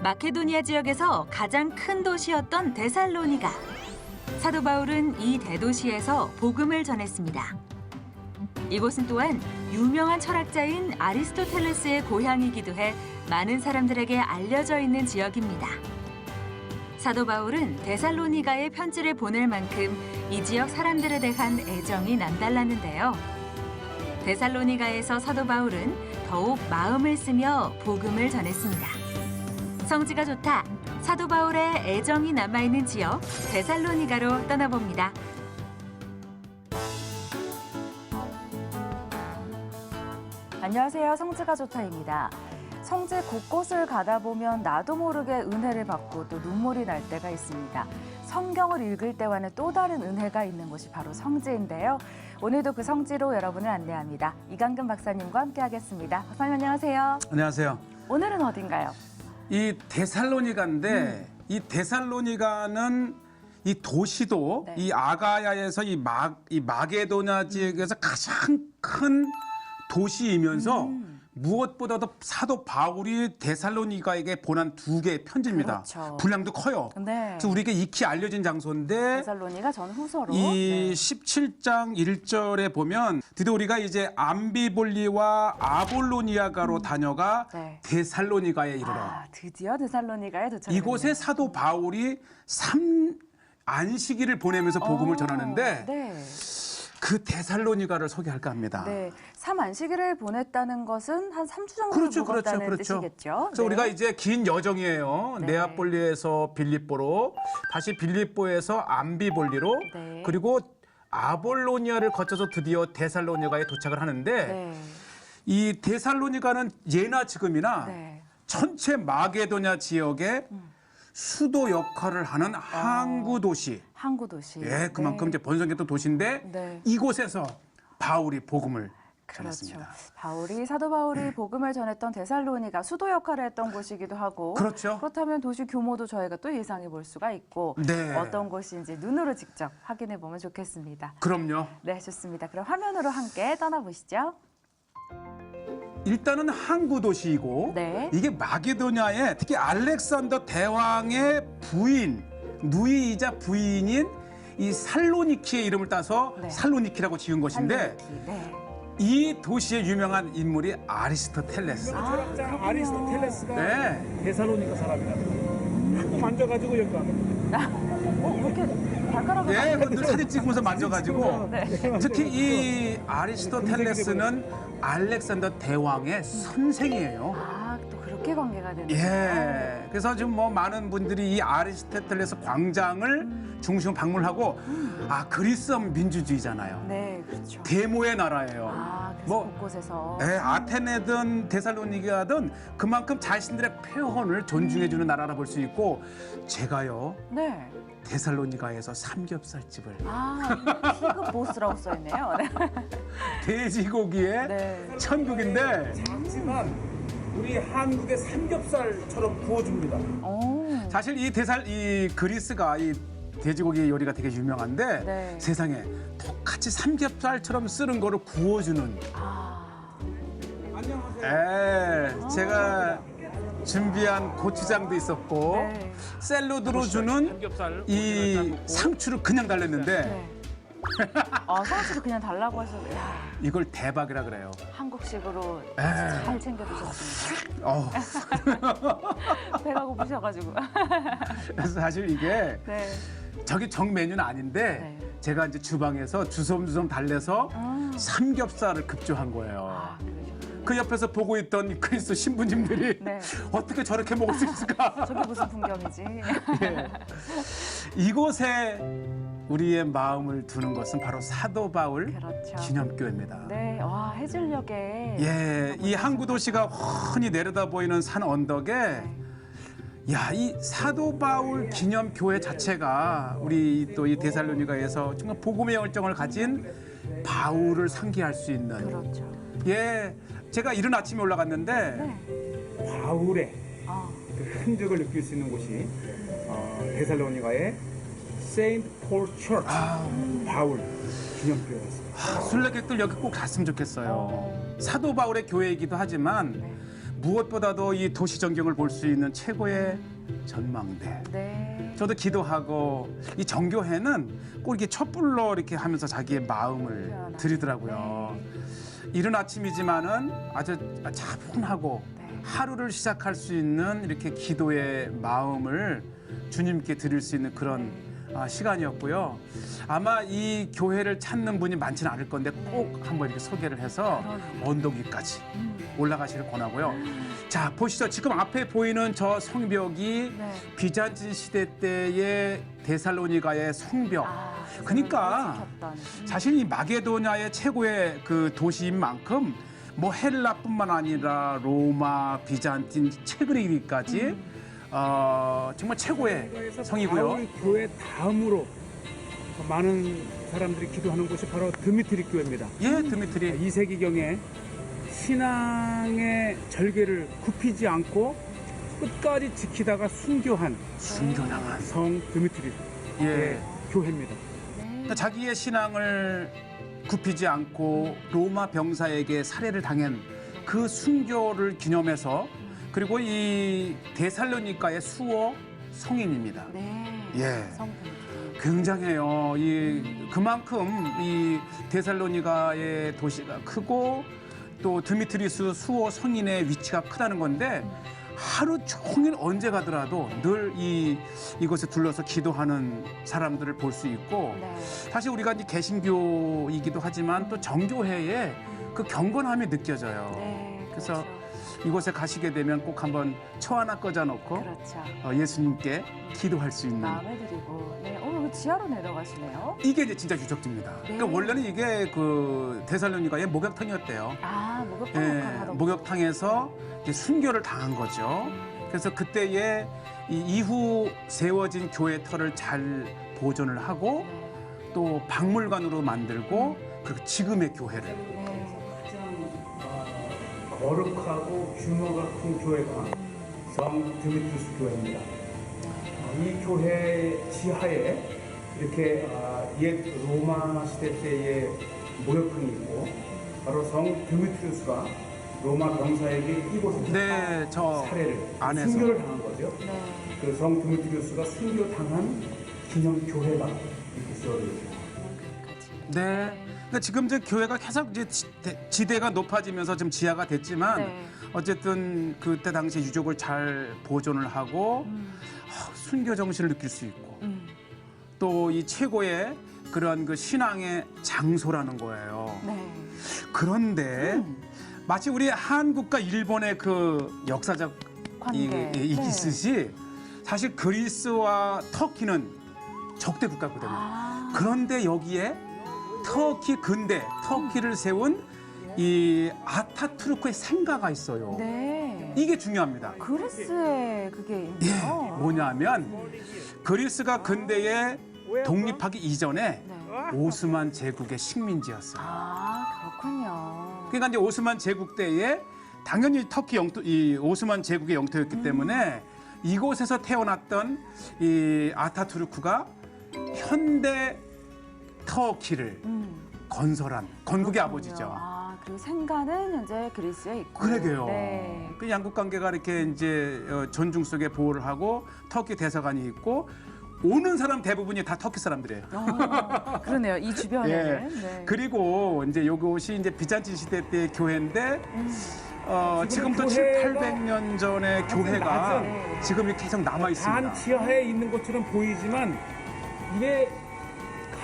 마케도니아 지역에서 가장 큰 도시였던 데살로니가. 사도 바울은 이 대도시에서 복음을 전했습니다. 이곳은 또한 유명한 철학자인 아리스토텔레스의 고향이기도 해 많은 사람들에게 알려져 있는 지역입니다. 사도 바울은 데살로니가에 편지를 보낼 만큼 이 지역 사람들에 대한 애정이 남달랐는데요. 데살로니가에서 사도 바울은 더욱 마음을 쓰며 복음을 전했습니다. 성지가 좋다. 사도 바울의 애정이 남아있는 지역 데살로니가로 떠나봅니다. 안녕하세요. 성지가 좋다입니다. 성지 곳곳을 가다 보면 나도 모르게 은혜를 받고 또 눈물이 날 때가 있습니다. 성경을 읽을 때와는 또 다른 은혜가 있는 곳이 바로 성지인데요. 오늘도 그 성지로 여러분을 안내합니다. 이강근 박사님과 함께하겠습니다. 박사님 안녕하세요. 안녕하세요. 오늘은 어딘가요? 이 데살로니가인데 이 데살로니가는 이 도시도 네. 이 아가야에서 이 마게도냐 지역에서 가장 큰 도시이면서 무엇보다도 사도 바울이 데살로니가에게 보낸 두 개의 편지입니다. 그렇죠. 분량도 커요. 네. 그래서 우리에게 익히 알려진 장소인데 데살로니가 전후서로 이 17장 1절에 보면 드디어 우리가 이제 암비볼리와 아볼로니아가로 다녀가 네. 데살로니가에 이르러 드디어 데살로니가에 도착했네요. 이곳에 사도 바울이 안식일을 보내면서 복음을 전하는데 네. 그 데살로니가를 소개할까 합니다. 네, 삼안식일을 보냈다는 것은 한 3주 정도 그렇죠, 묵었다는 그렇죠, 그렇죠. 뜻이겠죠. 그래서 우리가 이제 긴 여정이에요. 네. 네아폴리에서 빌립보로, 다시 빌립보에서 암비볼리로, 네. 그리고 아볼로니아를 거쳐서 드디어 데살로니가에 도착을 하는데 네. 이 데살로니가는 예나 지금이나 네. 전체 마게도냐 지역의 수도 역할을 하는 항구 도시. 항구 도시. 예, 그만큼 이제 번성했던 도시인데 네. 이곳에서 바울이 복음을 그렇죠. 전했습니다. 사도 바울이 복음을 전했던 데살로니가 수도 역할을 했던 곳이기도 하고 그렇죠. 그렇다면 도시 규모도 저희가 또 예상해 볼 수가 있고 네. 어떤 곳인지 눈으로 직접 확인해 보면 좋겠습니다. 그럼요. 네, 좋습니다. 그럼 화면으로 함께 떠나보시죠. 일단은 항구 도시이고 네. 이게 마게도냐에 특히 알렉산더 대왕의 부인, 누이이자 부인인 이 살로니키의 이름을 따서 네. 살로니키라고 지은 것인데 살로니키. 네. 이 도시의 유명한 인물이 아리스토텔레스. 철학자 아리스토텔레스가 네. 데살로니가 사람이라. 자꾸 만져가지고 여기 가는. 이렇게 발가락을 예, 늘 사진 찍으면서 만져가지고 네. 특히 이 아리스토텔레스는 알렉산더 대왕의 선생이에요. 또 그렇게 관계가 되는 예. 그래서 지금 뭐 많은 분들이 이 아리스토텔레스 광장을 중심 방문하고 그리스 하면 민주주의잖아요. 네, 그렇죠. 데모의 나라예요. 그래서 뭐 곳곳에서 예, 아테네든 데살로니가든 그만큼 자신들의 표현을 존중해주는 나라라 볼 수 있고 제가요 네. 데살로니가에서 삼겹살집을 피그 보스라고 써 있네요. 네. 돼지고기의 네. 천국인데 작지만 우리 한국의 삼겹살처럼 구워줍니다. 오. 사실 이 그리스가 이 돼지고기 요리가 되게 유명한데 네. 세상에 똑같이 삼겹살처럼 쓰는 거를 구워주는 안녕하세요. 제가 준비한 고추장도 있었고 네. 샐러드로 주는 이 상추를 그냥 달랬는데 네. 상추도 그냥 달라고 하셔서 이걸 대박이라 그래요. 한국식으로 에. 잘 챙겨 드셨습니다. 어, 배가 고프셔가지고. 그래서 사실 이게 네. 저게 정 메뉴는 아닌데 네. 제가 이제 주방에서 주섬주섬 달래서 삼겹살을 급조한 거예요. 그러셨군요. 그 옆에서 보고 있던 그리스 신부님들이 네. 어떻게 저렇게 먹을 수 있을까? 저게 무슨 풍경이지? 예. 이곳에 우리의 마음을 두는 것은 바로 사도 바울 그렇죠. 기념교회입니다. 네, 와 해질녘에. 예, 이 항구 도시가 훤히 내려다 보이는 산 언덕에 야, 이 사도 바울 기념교회 자체가 우리 또 이 데살로니가에서 정말 복음의 열정을 가진 바울을 상기할 수 있는 그렇죠. 예, 제가 이른 아침에 올라갔는데 네. 바울의 그 흔적을 느낄 수 있는 곳이 데살로니가의 세인트 폴 처치 바울 기념교회였습니다. 순례객들 여기 꼭 갔으면 좋겠어요. 사도 바울의 교회이기도 하지만 무엇보다도 이 도시 전경을 볼 수 있는 최고의 전망대. 네. 저도 기도하고 이 정교회는 꼭 이렇게 촛불로 이렇게 하면서 자기의 마음을 드리더라고요. 이른 아침이지만은 아주 차분하고 네. 하루를 시작할 수 있는 이렇게 기도의 마음을 주님께 드릴 수 있는 그런 시간이었고요. 아마 이 교회를 찾는 분이 많지는 않을 건데 꼭 한번 이렇게 소개를 해서 언덕 위까지 올라가시길 권하고요. 자, 보시죠. 지금 앞에 보이는 저 성벽이 네. 비잔틴 시대 때의 데살로니가의 성벽. 그러니까 사실 이 마게도냐의 최고의 그 도시인 만큼 뭐 헬라뿐만 아니라 로마, 비잔틴, 체그리기까지 정말 최고의 성이고요. 바울 교회 다음으로 많은 사람들이 기도하는 곳이 바로 드미트리 교회입니다. 예, 드미트리. 2세기경에 신앙의 절개를 굽히지 않고 끝까지 지키다가 순교한 순교당한. 성 드미트리 예. 교회입니다. 그러니까 자기의 신앙을 굽히지 않고 로마 병사에게 살해를 당한 그 순교를 기념해서 그리고 이 데살로니가의 수호 성인입니다. 네. 예. 성분. 굉장해요. 그만큼 이 데살로니가의 도시가 크고 또 드미트리스 수호 성인의 위치가 크다는 건데 하루 종일 언제 가더라도 늘 이곳에 둘러서 기도하는 사람들을 볼 수 있고 네. 사실 우리가 이제 개신교이기도 하지만 또 정교회의 그 경건함이 느껴져요. 네. 그래서 그렇죠. 이곳에 가시게 되면 꼭 한번 초 하나 꽂아 놓고 그렇죠. 예수님께 기도할 수 있는 마음에 드리고. 네. 여기 지하로 내려가시네요. 이게 이제 진짜 유적지입니다. 그러니까 원래는 이게 그 데살로니가의 목욕탕이었대요. 목욕탕 예, 역할을 하던 목욕탕에서 이제 순교를 당한 거죠. 그래서 그때에 이후 세워진 교회 터를 잘 보존을 하고 네. 또 박물관으로 만들고 그리고 지금의 교회를 네. 거룩하고 규모가 큰 교회가 성 드미트리스 교회입니다. 이 교회 지하에 이렇게 옛 로마 시대 때의 목욕탕이 있고 바로 성 드미트리스가 로마 병사에게 이곳에서 네, 저 살해를 안에서. 순교를 당한 거죠. 네. 그 성 드미트리스가 순교 당한 기념 교회가 이렇게 세워져 있습니다. 네. 그러니까 지금 이제 교회가 계속 이제 지대가 높아지면서 지금 지하가 됐지만 네. 어쨌든 그때 당시 유적을 잘 보존을 하고 순교 정신을 느낄 수 있고 또 이 최고의 그런 그 신앙의 장소라는 거예요. 네. 그런데 마치 우리 한국과 일본의 그 역사적 관계. 있듯이 사실 그리스와 터키는 적대 국가거든요. 그런데 여기에 터키 근대 터키를 세운 이 아타투르크의 생가가 있어요. 네. 이게 중요합니다. 그리스에 그게 예, 있네요. 뭐냐면 그리스가 근대에 독립하기 이전에 네. 오스만 제국의 식민지였어요. 그렇군요. 그러니까 이제 오스만 제국 때에 당연히 터키 영토, 이 오스만 제국의 영토였기 때문에 이곳에서 태어났던 이 아타투르크가 현대 터키를 건설한 건국의 아버지죠. 그리고 생가는 현재 그리스에 있고. 그러게요. 네. 그 양국 관계가 이렇게 이제 존중 속에 보호를 하고 터키 대사관이 있고 오는 사람 대부분이 다 터키 사람들이에요. 그러네요. 이 주변에는. 네. 그리고 이제 요것이 이제 비잔틴 시대 때의 교회인데 지금부터 7, 교회가 800년 전의 교회가 맞아요. 지금 이렇게 계속 남아 있습니다. 단 지하에 있는 것처럼 보이지만 이게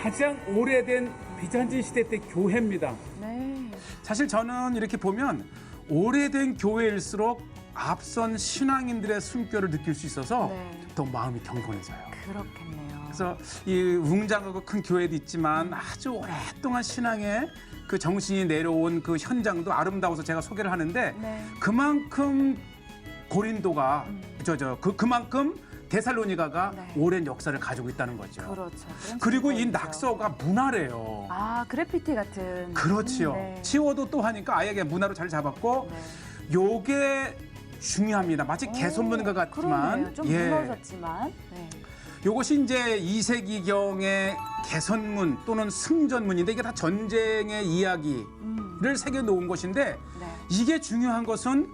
가장 오래된 비잔틴 시대 때 교회입니다. 네. 사실 저는 이렇게 보면 오래된 교회일수록 앞선 신앙인들의 숨결을 느낄 수 있어서 네. 더 마음이 경건해져요. 그렇겠네요. 그래서 이 웅장하고 큰 교회도 있지만 아주 오랫동안 신앙의 그 정신이 내려온 그 현장도 아름다워서 제가 소개를 하는데 네. 그만큼 고린도가 그만큼 데살로니가가 네. 오랜 역사를 가지고 있다는 거죠. 그렇죠. 그런 그리고 이 증거이죠. 낙서가 문화래요. 그래피티 같은. 그렇지요. 네. 치워도 또 하니까 아예 그냥 문화로 자리 잡았고 네. 요게 중요합니다. 마치 개선문과 같지만 그러네요. 좀 무너졌지만. 네. 요것이 이제 2세기경의 개선문 또는 승전문인데 이게 다 전쟁의 이야기를 새겨 놓은 것인데 네. 이게 중요한 것은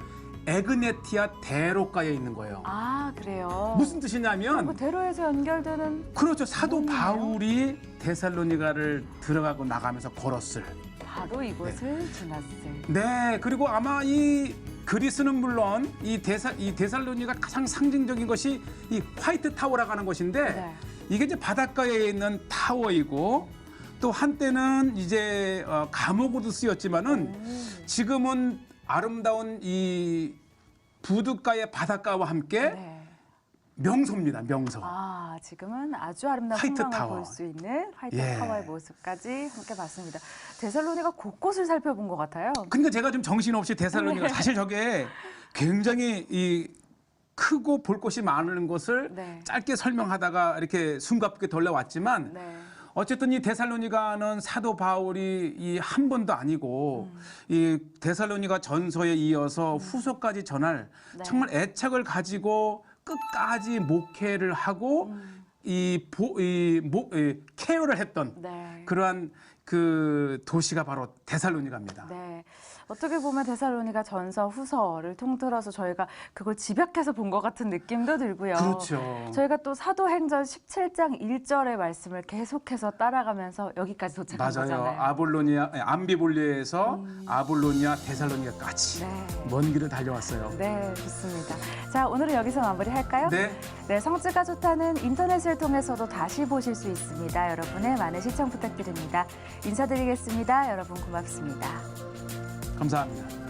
에그네티아 대로가에 있는 거예요. 아, 그래요. 무슨 뜻이냐면 뭐 대로에서 연결되는 그렇죠. 사도 뭐네요? 바울이 데살로니가를 들어가고 나가면서 걸었을. 바로 이곳을 지났을. 네, 그리고 아마 이 그리스는 물론 이 데살로니가 가장 상징적인 것이 이 화이트 타워라고 하는 곳인데 네. 이게 이제 바닷가에 있는 타워이고 또 한때는 이제 감옥으로도 쓰였지만은 지금은 아름다운 이 부둣가의 바닷가와 함께 네. 명소입니다. 명소. 아, 지금은 아주 아름다운 화이트 풍광을 타워. 볼 수 있는 화이트 예. 타워의 모습까지 함께 봤습니다. 데살로니가 곳곳을 살펴본 것 같아요. 그러니까 제가 좀 정신없이 데살로니가 네. 사실 저게 굉장히 이 크고 볼 곳이 많은 곳을 네. 짧게 설명하다가 이렇게 숨가쁘게 돌려왔지만 네. 어쨌든 이 데살로니가는 사도 바울이 이 한 번도 아니고 이 데살로니가 전서에 이어서 후서까지 전할 네. 정말 애착을 가지고 끝까지 목회를 하고 이 케어를 했던 네. 그러한 그 도시가 바로 데살로니가입니다. 네. 어떻게 보면 데살로니가 전서 후서를 통틀어서 저희가 그걸 집약해서 본 것 같은 느낌도 들고요. 그렇죠. 저희가 또 사도행전 17장 1절의 말씀을 계속해서 따라가면서 여기까지 도착한 맞아요. 거잖아요. 암비볼리에서 아볼로니아 데살로니가까지 네. 먼 길을 달려왔어요. 네, 좋습니다. 자, 오늘은 여기서 마무리할까요? 네. 네, 성지가 좋다는 인터넷을 통해서도 다시 보실 수 있습니다. 여러분의 많은 시청 부탁드립니다. 인사드리겠습니다. 여러분 고맙습니다. 감사합니다.